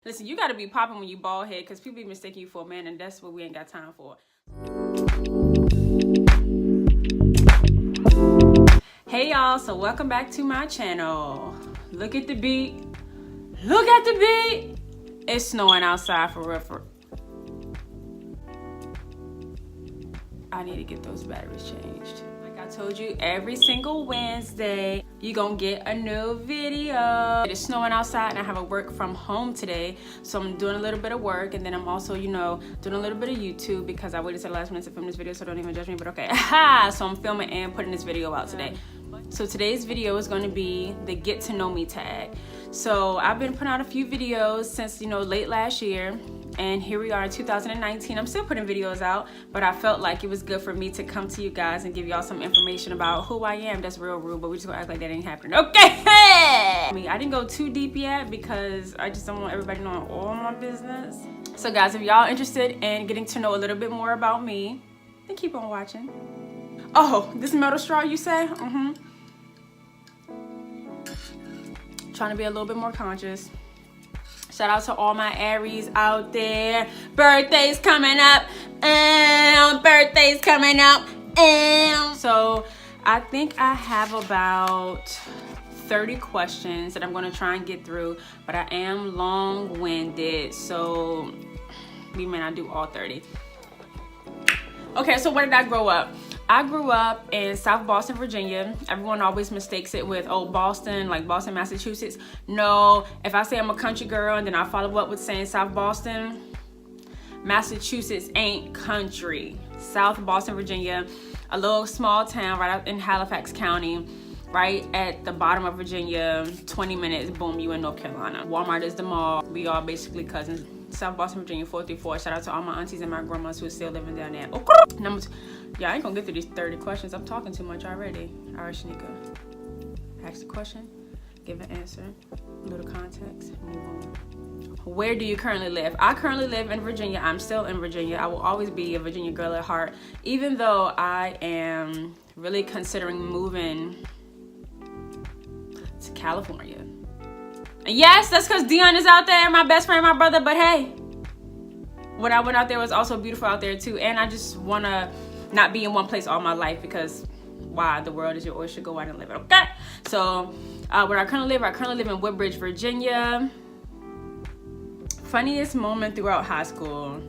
Listen, you gotta be popping when you bald head because people be mistaking you for a man, and that's what we ain't got time for. Hey y'all, so welcome back to my channel. Look at the beat. Look at the beat. It's snowing outside for real. I need to get those batteries changed. Like I told you, every single Wednesday, you gonna get a new video. It is snowing outside and I have a work from home today. So I'm doing a little bit of work, and then I'm also, doing a little bit of YouTube because I waited till the last minute to film this video, so don't even judge me, but okay. So I'm filming and putting this video out today. So today's video is gonna be the get to know me tag. So I've been putting out a few videos since, late last year. And here we are in 2019. I'm still putting videos out, but I felt like it was good for me to come to you guys and give y'all some information about who I am. That's real rude, but we just gonna act like that ain't happening. Okay. I didn't go too deep yet because I just don't want everybody knowing all my business. So guys, if y'all interested in getting to know a little bit more about me, then keep on watching. Oh, this metal straw you say? Trying to be a little bit more conscious. Shout out to all my Aries out there. Birthdays coming up. Birthdays coming up. So I think I have about 30 questions that I'm going to try and get through, but I am long-winded, so we may not do all 30. Okay, so where did I grow up? I grew up in South Boston, Virginia. Everyone always mistakes it with, oh, Boston, like Boston, Massachusetts. No, if I say I'm a country girl and then I follow up with saying South Boston, Massachusetts ain't country. South Boston, Virginia, a little small town right out in Halifax County, right at the bottom of Virginia, 20 minutes, boom, you in North Carolina. Walmart is the mall. We all basically cousins. South Boston, Virginia, 434. Shout out to all my aunties and my grandmas who are still living down there. Number two. Yeah, I ain't gonna get through these 30 questions. I'm talking too much already. All right, Shenika. Ask the question, give an answer, a little context, move on. Where do you currently live? I currently live in Virginia. I'm still in Virginia. I will always be a Virginia girl at heart, even though I am really considering moving to California. And yes, that's because Dion is out there, my best friend, my brother, but hey, when I went out there, it was also beautiful out there too, and I just want to not be in one place all my life because why? The world is your oyster, go out and live it, okay? So where I currently live in Woodbridge, Virginia. Funniest moment throughout high school.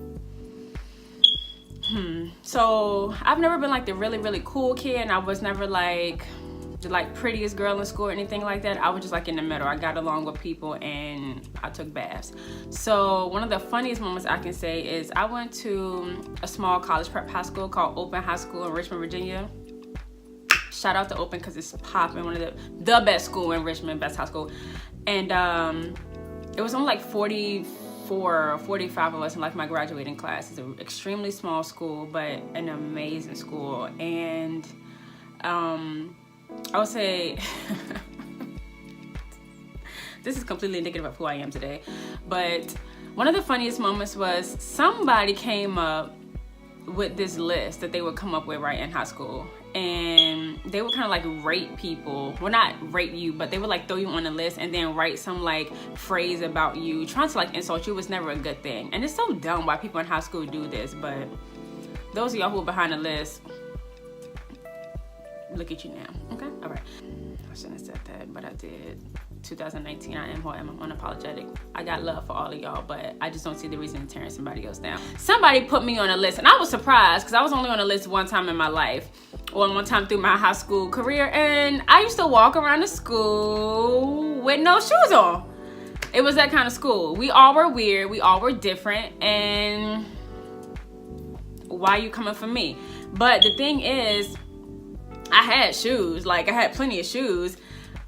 So I've never been like the really, really cool kid, and I was never like the prettiest girl in school or anything like that. I was just like in the middle. I got along with people and I took baths. So one of the funniest moments I can say is I went to a small college prep high school called Open High School in Richmond, Virginia. Shout out to Open because it's popping. One of the best school in Richmond, best high school. And it was only like 44 or 45 of us in like my graduating class. It's an extremely small school, but an amazing school. And I would say this is completely indicative of who I am today, but one of the funniest moments was somebody came up with this list that they would come up with right in high school, and they would kind of like rate people. Well, not rate you, but they would like throw you on a list and then write some like phrase about you. Trying to like insult you was never a good thing, and it's so dumb why people in high school do this. But those of y'all who are behind the list, look at you now. Okay, all right. I shouldn't have said that, but I did. 2019, I am who I am. I'm unapologetic. I got love for all of y'all, but I just don't see the reason in tearing somebody else down. Somebody put me on a list, and I was surprised because I was only on a list one time in my life, or one time through my high school career, and I used to walk around the school with no shoes on. It was that kind of school. We all were weird. We all were different, and why you coming for me? But the thing is, I had shoes. Like, I had plenty of shoes.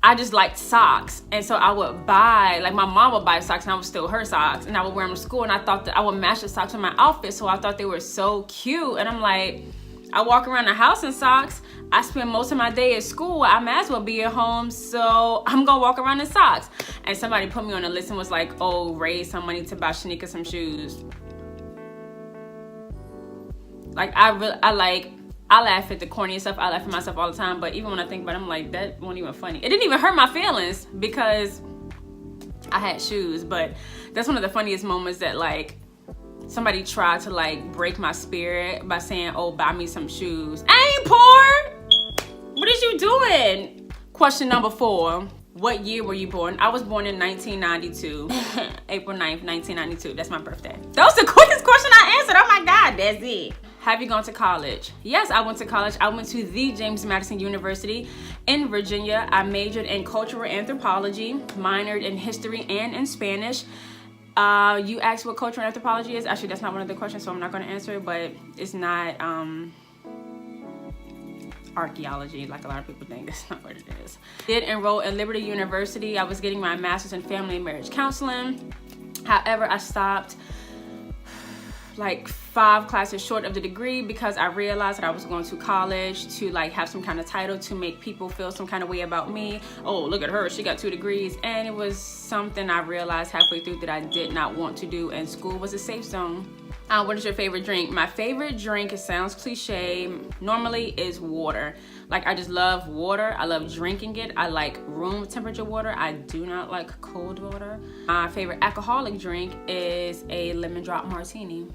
I just liked socks, and so I would buy, like my mom would buy socks and I would steal her socks, and I would wear them to school, and I thought that I would match the socks with my outfit, so I thought they were so cute. And I'm like, I walk around the house in socks. I spend most of my day at school. I might as well be at home, so I'm gonna walk around in socks. And somebody put me on a list and was like, oh, raise some money to buy Shenika some shoes. Like, I laugh at the corniest stuff. I laugh at myself all the time, but even when I think about it, I'm like, that wasn't even funny. It didn't even hurt my feelings because I had shoes. But that's one of the funniest moments that like somebody tried to like break my spirit by saying, oh, buy me some shoes. I ain't poor. What is you doing? Question number 4. What year were you born? I was born in 1992. April 9th, 1992. That's my birthday. That was the quickest question I answered. Oh my God, that's it. Have you gone to college? Yes, I went to college. I went to the James Madison University in Virginia. I majored in cultural anthropology, minored in history and in Spanish. You asked what cultural anthropology is. Actually, that's not one of the questions, so I'm not going to answer it, but it's not archaeology like a lot of people think. That's not what it is. Did enroll at Liberty University. I was getting my master's in family and marriage counseling. However, I stopped like 5 classes short of the degree because I realized that I was going to college to like have some kind of title to make people feel some kind of way about me. Oh, look at her, she got 2 degrees. And it was something I realized halfway through that I did not want to do, and school was a safe zone. What is your favorite drink? My favorite drink, it sounds cliche, normally is water. Like, I just love water. I love drinking it. I like room temperature water. I do not like cold water. My favorite alcoholic drink is a lemon drop martini.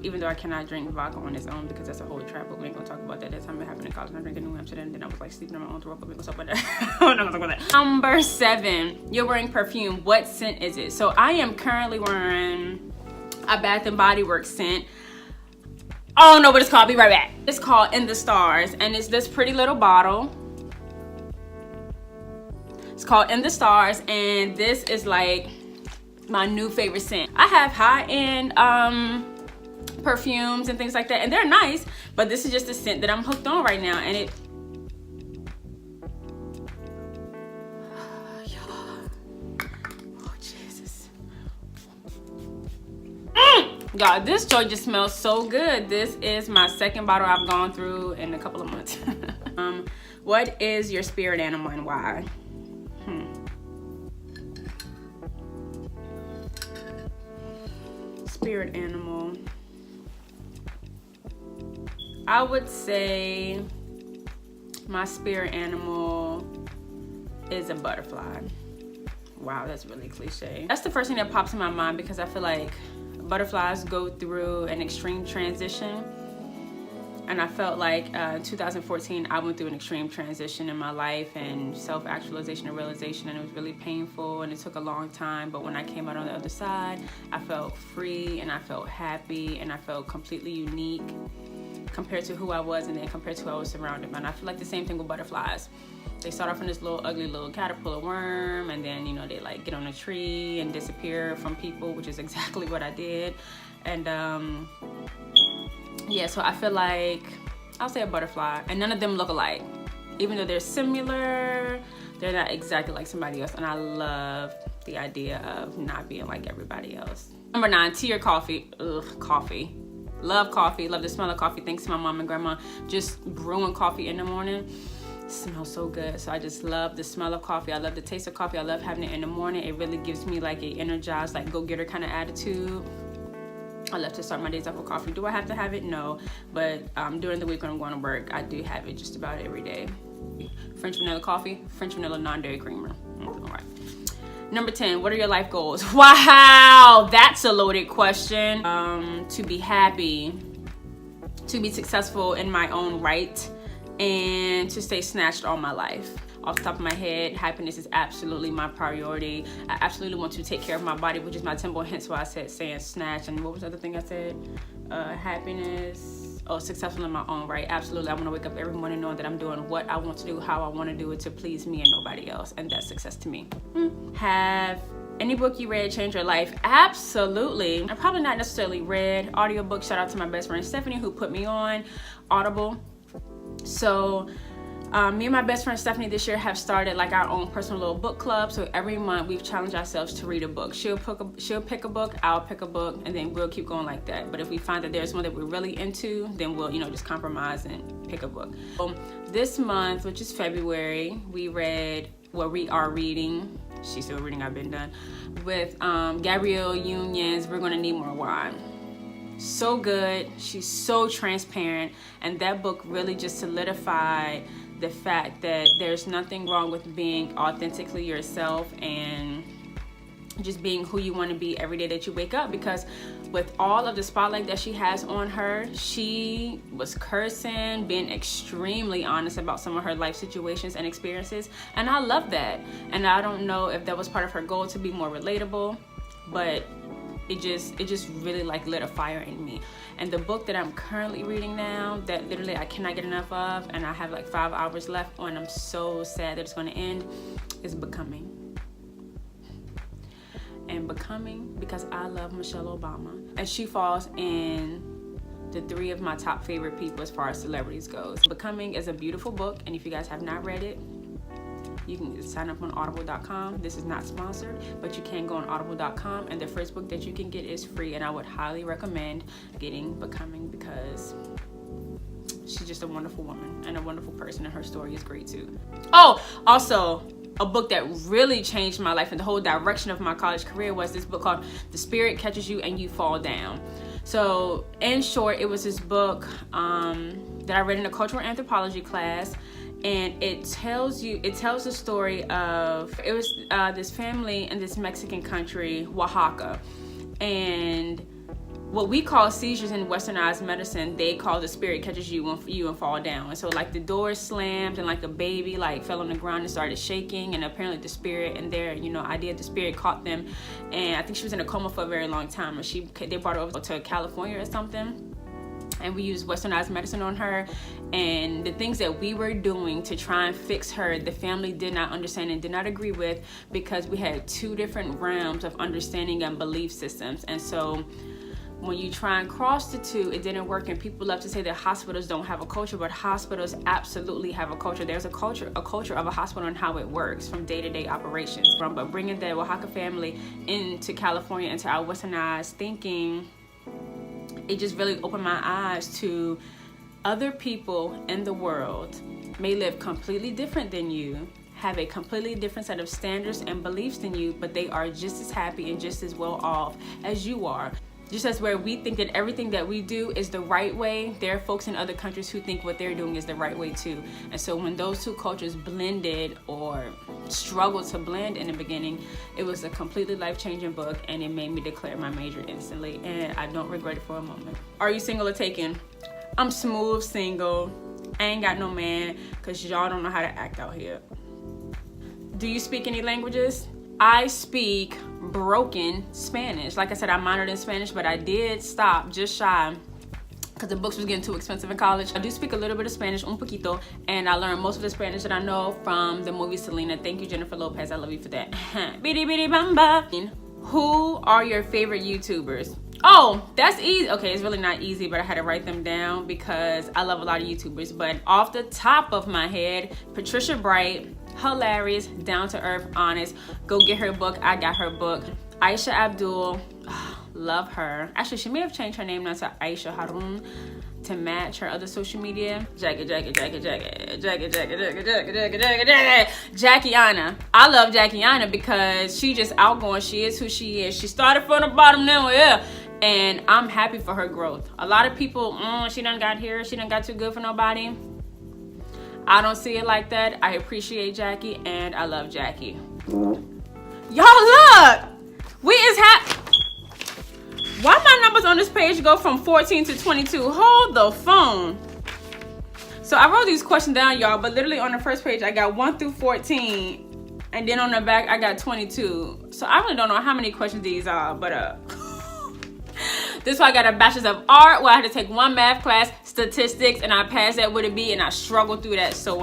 Even though I cannot drink vodka on its own because that's a whole trap, but we ain't gonna talk about that. That time it happened in college. I'm drinking New Amsterdam, and then I was like sleeping on my own throat, but we ain't gonna talk about that. I'm not gonna talk about that. Number 7, you're wearing perfume. What scent is it? So I am currently wearing a Bath and Body Works scent. I don't know what it's called. Be right back. It's called In the Stars, and it's this pretty little bottle. It's called In the Stars, and this is like my new favorite scent. I have high-end perfumes and things like that, and they're nice, but this is just a scent that I'm hooked on right now, and it oh Jesus, God, this joint just smells so good. This is my 2nd bottle I've gone through in a couple of months. What is your spirit animal and why? Spirit animal, I would say my spirit animal is a butterfly. Wow, that's really cliche. That's the first thing that pops in my mind because I feel like butterflies go through an extreme transition. And I felt like in 2014, I went through an extreme transition in my life and self-actualization and realization, and it was really painful and it took a long time. But when I came out on the other side, I felt free and I felt happy and I felt completely unique compared to who I was and then compared to who I was surrounded by. And I feel like the same thing with butterflies. They start off in this little ugly little caterpillar worm, and then, you know, they like get on a tree and disappear from people, which is exactly what I did. And yeah, so I feel like I'll say a butterfly, and none of them look alike. Even though they're similar, they're not exactly like somebody else, and I love the idea of not being like everybody else. Number 9, tea or coffee? Ugh, coffee. Love coffee, love the smell of coffee. Thanks to my mom and grandma just brewing coffee in the morning. It smells so good. So I just love the smell of coffee. I love the taste of coffee. I love having it in the morning. It really gives me like a energized, like go-getter kind of attitude. I love to start my days off with coffee. Do I have to have it? No. But during the week when I'm going to work, I do have it just about every day. French vanilla coffee, French vanilla non-dairy creamer. All right. Number 10, what are your life goals? Wow, that's a loaded question. To be happy, to be successful in my own right, and to stay snatched all my life. Off the top of my head, happiness is absolutely my priority. I absolutely want to take care of my body, which is my temple, hence why I said saying snatch. And what was the other thing I said? Happiness. Oh, successful in my own right. Absolutely. I want to wake up every morning knowing that I'm doing what I want to do, how I want to do it, to please me and nobody else. And that's success to me. Have any book you read changed your life? Absolutely. I probably not necessarily read. Audiobook. Shout out to my best friend Stephanie who put me on Audible. So me and my best friend Stephanie this year have started like our own personal little book club. So every month we've challenged ourselves to read a book. She'll pick a book, I'll pick a book, and then we'll keep going like that. But if we find that there's one that we're really into, then we'll, you know, just compromise and pick a book. This month, which is February, we are reading, she's still reading, I've been done, with Gabrielle Union's We're Gonna Need More Wine. So good. She's so transparent, and that book really just solidified the fact that there's nothing wrong with being authentically yourself and just being who you want to be every day that you wake up. Because with all of the spotlight that she has on her, she was cursing, being extremely honest about some of her life situations and experiences, and I love that. And I don't know if that was part of her goal to be more relatable, but it just really like lit a fire in me. And the book that I'm currently reading now, that literally I cannot get enough of, and I have like 5 hours left on, I'm so sad that it's going to end, is Becoming. And Becoming, because I love Michelle Obama, and she falls in the 3 of my top favorite people as far as celebrities goes. Becoming is a beautiful book, and if you guys have not read it, you can sign up on audible.com. This is not sponsored, but you can go on audible.com, and the first book that you can get is free, and I would highly recommend getting Becoming because she's just a wonderful woman and a wonderful person, and her story is great too. Oh, also, a book that really changed my life and the whole direction of my college career was this book called The Spirit Catches You and You Fall Down. So in short, it was this book that I read in a cultural anthropology class, and it tells the story of, it was this family in this Mexican country, Oaxaca, and what we call seizures in westernized medicine, they call the spirit catches you and fall down. And so like the door slammed and like a baby like fell on the ground and started shaking, and apparently the spirit and their idea of the spirit caught them, and I think she was in a coma for a very long time, and they brought her over to California or something, and we used westernized medicine on her, and the things that we were doing to try and fix her, the family did not understand and did not agree with, because we had 2 different realms of understanding and belief systems. And so when you try and cross the 2, it didn't work. And people love to say that hospitals don't have a culture, but hospitals absolutely have a culture. There's a culture of a hospital and how it works from day-to-day operations. But bringing the Oaxaca family into California, into our westernized thinking, it just really opened my eyes to other people in the world may live completely different than you, have a completely different set of standards and beliefs than you, but they are just as happy and just as well off as you are. Just as where we think that everything that we do is the right way, there are folks in other countries who think what they're doing is the right way too. And so when those 2 cultures blended or struggled to blend in the beginning, it was a completely life-changing book, and it made me declare my major instantly, and I don't regret it for a moment. Are you single or taken? I'm smooth single. I ain't got no man, because y'all don't know how to act out here. Do you speak any languages? I speak broken Spanish. Like I said, I minored in Spanish, but I did stop just shy because the books was getting too expensive in college. I do speak a little bit of Spanish, un poquito, and I learned most of the Spanish that I know from the movie Selena. Thank you, Jennifer Lopez. I love you for that. Bitty bitty bamba. Who are your favorite YouTubers? Oh, that's easy. Okay, it's really not easy, but I had to write them down because I love a lot of YouTubers. But off the top of my head, Patricia Bright, hilarious, down to earth, honest. Go get her book. I got her book. Aisha Abdul, love her. Actually, she may have changed her name now to Aisha Harun to match her other social media. Jackie Anna. I love Jackie Anna because she just outgoing. She is who she is. She started from the bottom, now we're here. And I'm happy for her growth. A lot of people, she done got here. She done got too good for nobody. I don't see it like that. I appreciate Jackie and I love Jackie. Y'all look! We is Why my numbers on this page go from 14 to 22? Hold the phone. So I wrote these questions down, y'all, but literally on the first page I got 1 through 14, and then on the back I got 22. So I really don't know how many questions these are, but this is why I got a bachelor's of art where I had to take 1 math class, statistics, and I passed that with a B, and I struggled through that. So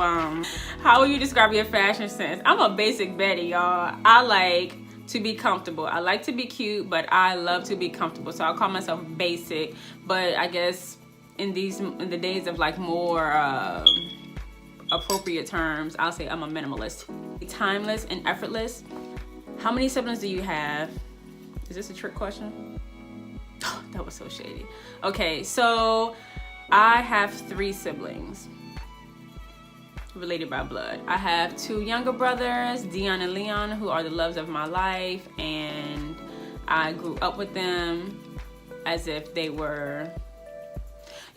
how will you describe your fashion sense? I'm a basic Betty, y'all. I like to be comfortable. I like to be cute, but I love to be comfortable. So I'll call myself basic, but I guess in the days of like more appropriate terms, I'll say I'm a minimalist. Timeless and effortless. How many siblings do you have? Is this a trick question? Oh, that was so shady. Okay, so I have 3 siblings related by blood. I have 2 younger brothers, Dion and Leon, who are the loves of my life, and I grew up with them as if they were,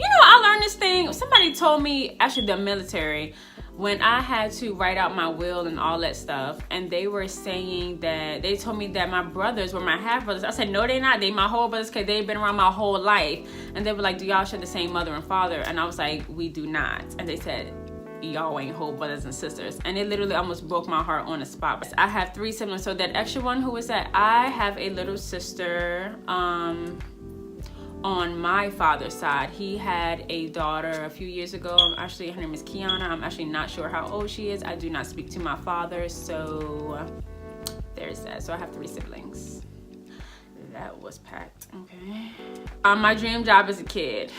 I learned this thing. Somebody told me, actually the military, when I had to write out my will and all that stuff, and they were saying that, they told me that my brothers were my half brothers. I said, no, they're not. They my whole brothers, because they've been around my whole life. And they were like, do y'all share the same mother and father? And I was like, we do not. And they said, y'all ain't whole brothers and sisters. And it literally almost broke my heart on the spot. I have 3 siblings. So that extra one, who is that? I have a little sister on my father's side. He had a daughter a few years ago. Actually, her name is Kiana. I'm actually not sure how old she is. I do not speak to my father, so there's that. So I have 3 siblings. That was packed. Okay. My dream job as a kid.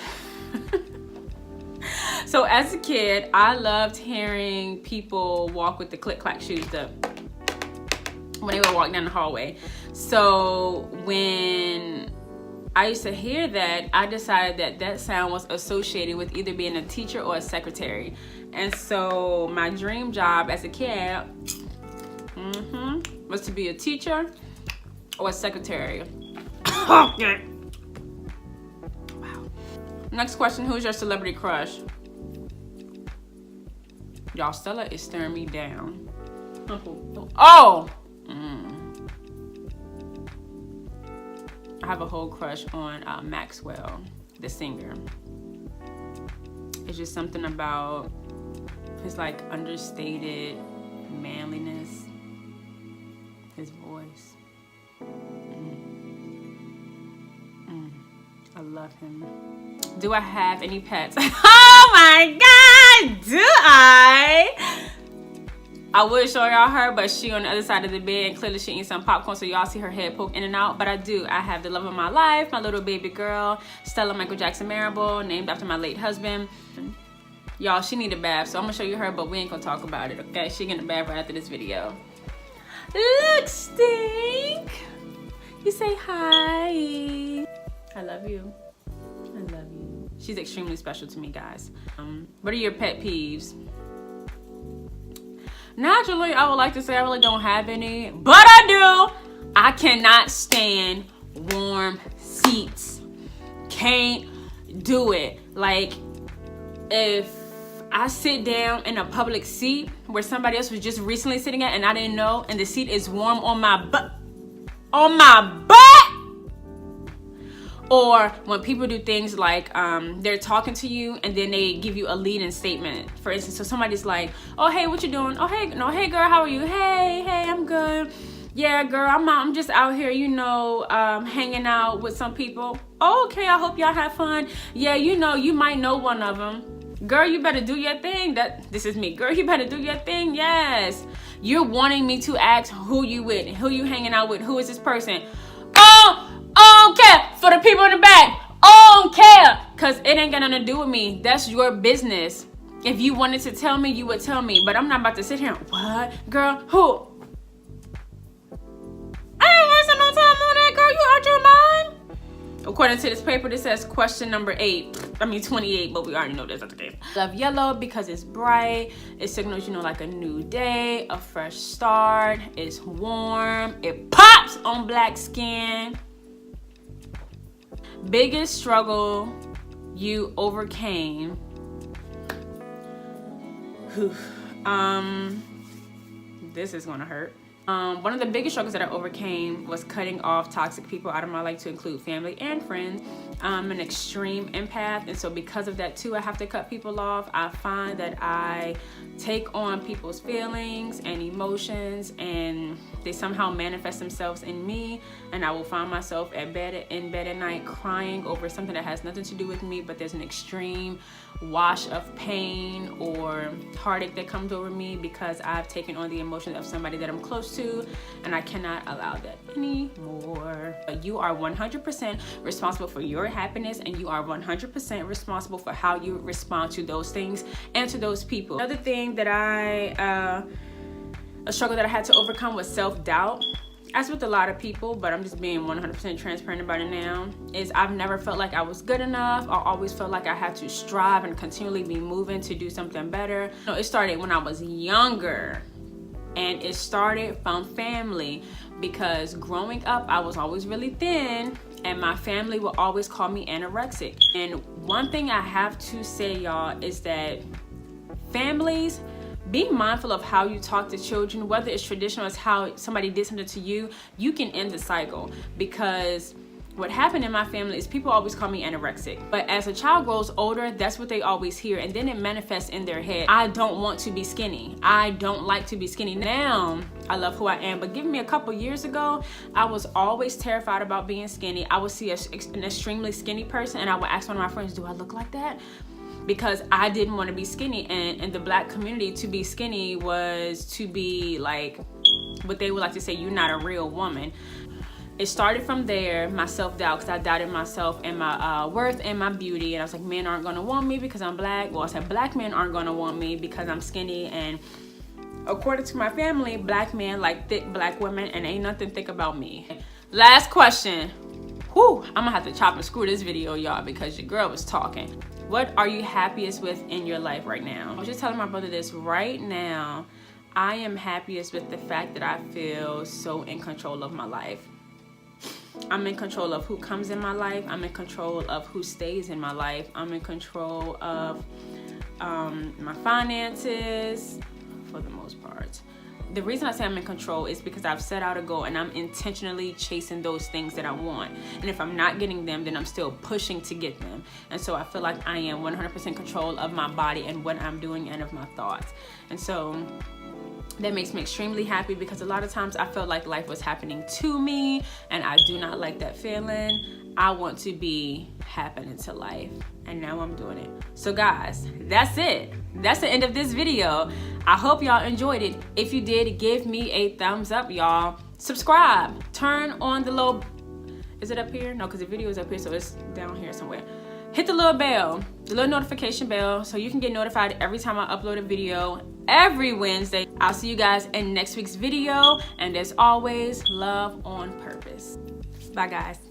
So as a kid, I loved hearing people walk with the click-clack shoes when they would walk down the hallway. So when I used to hear that, I decided that that sound was associated with either being a teacher or a secretary. And so my dream job as a kid was to be a teacher or a secretary. Okay. Wow. Next question, who's your celebrity crush? Y'all, Stella is staring me down. Oh! I have a whole crush on Maxwell, the singer. It's just something about his like understated manliness, his voice. I love him. Do I have any pets? Oh my God, do I? I would show y'all her, but she on the other side of the bed, and clearly she eating some popcorn, so y'all see her head poke in and out. But I do. I have the love of my life, my little baby girl, Stella Michael Jackson Marable, named after my late husband. Y'all, she need a bath, so I'm gonna show you her, but we ain't gonna talk about it, okay? She getting a bath right after this video. Look, Stink! You say hi. I love you. I love you. She's extremely special to me, guys. What are your pet peeves? Naturally, I would like to say I really don't have any, but I do. I cannot stand warm seats. Can't do it. Like, if I sit down in a public seat where somebody else was just recently sitting at and I didn't know, and the seat is warm on my butt, or when people do things like they're talking to you and then they give you a lead-in statement. For instance, so somebody's like, oh, hey, what you doing? Oh, hey, no, hey, girl, how are you? Hey, I'm good. Yeah, girl, I'm just out here, you know, hanging out with some people. Oh, okay, I hope y'all have fun. Yeah, you know, you might know one of them. Girl, you better do your thing. This is me. Girl, you better do your thing. Yes. You're wanting me to ask who you with, who you hanging out with, who is this person? Oh, I don't care. For the people in the back, I don't care. Because it ain't got nothing to do with me. That's your business. If you wanted to tell me, you would tell me. But I'm not about to sit here. What? Girl, who? I ain't wasting no time on that, girl. You out your mind? According to this paper, this says question number 28, but we already know that's not the case. Love yellow because it's bright. It signals, you know, like a new day, a fresh start. It's warm. It pops on black skin. Biggest struggle you overcame. This is gonna hurt. One of the biggest struggles that I overcame was cutting off toxic people out of my life, to include family and friends. I'm an extreme empath, and so because of that too, I have to cut people off. I find that I take on people's feelings and emotions, and they somehow manifest themselves in me, and I will find myself in bed at night crying over something that has nothing to do with me, but there's an extreme wash of pain or heartache that comes over me because I've taken on the emotions of somebody that I'm close to, and I cannot allow that anymore. You are 100% responsible for your happiness, and you are 100% responsible for how you respond to those things and to those people. Another thing that a struggle that I had to overcome was self-doubt. As with a lot of people, but I'm just being 100% transparent about it now, is I've never felt like I was good enough. I always felt like I had to strive and continually be moving to do something better. No, it started when I was younger, and it started from family, because growing up I was always really thin, and my family would always call me anorexic. And one thing I have to say, y'all, is that families Be mindful of how you talk to children, whether it's traditional as how somebody did something to you. You can end the cycle, because what happened in my family is people always call me anorexic. But as a child grows older, that's what they always hear. And then it manifests in their head. I don't want to be skinny. I don't like to be skinny. Now, I love who I am. But give me a couple years ago, I was always terrified about being skinny. I would see an extremely skinny person and I would ask one of my friends, do I look like that? Because I didn't want to be skinny. And in the Black community, to be skinny was to be like, what they would like to say, you're not a real woman. It started from there, my self-doubt, because I doubted myself and my worth and my beauty. And I was like, men aren't going to want me because I'm Black. Well, I said, Black men aren't going to want me because I'm skinny. And according to my family, Black men like thick Black women, and ain't nothing thick about me. Last question. Whew, I'm going to have to chop and screw this video, y'all, because your girl was talking. What are you happiest with in your life right now? I was just telling my brother this right now. I am happiest with the fact that I feel so in control of my life. I'm in control of who comes in my life. I'm in control of who stays in my life. I'm in control of my finances for the most part. The reason I say I'm in control is because I've set out a goal and I'm intentionally chasing those things that I want. And if I'm not getting them, then I'm still pushing to get them. And so I feel like I am 100% control of my body and what I'm doing and of my thoughts. And so that makes me extremely happy, because a lot of times I felt like life was happening to me and I do not like that feeling. I want to be happening to life, and now I'm doing it. So guys, that's it. That's the end of this video. I hope y'all enjoyed it. If you did, give me a thumbs up, y'all. Subscribe. Turn on the little, is it up here? No, because the video is up here, so it's down here somewhere. Hit the little bell, the little notification bell, so you can get notified every time I upload a video every Wednesday. I'll see you guys in next week's video. And as always, love on purpose. Bye, guys.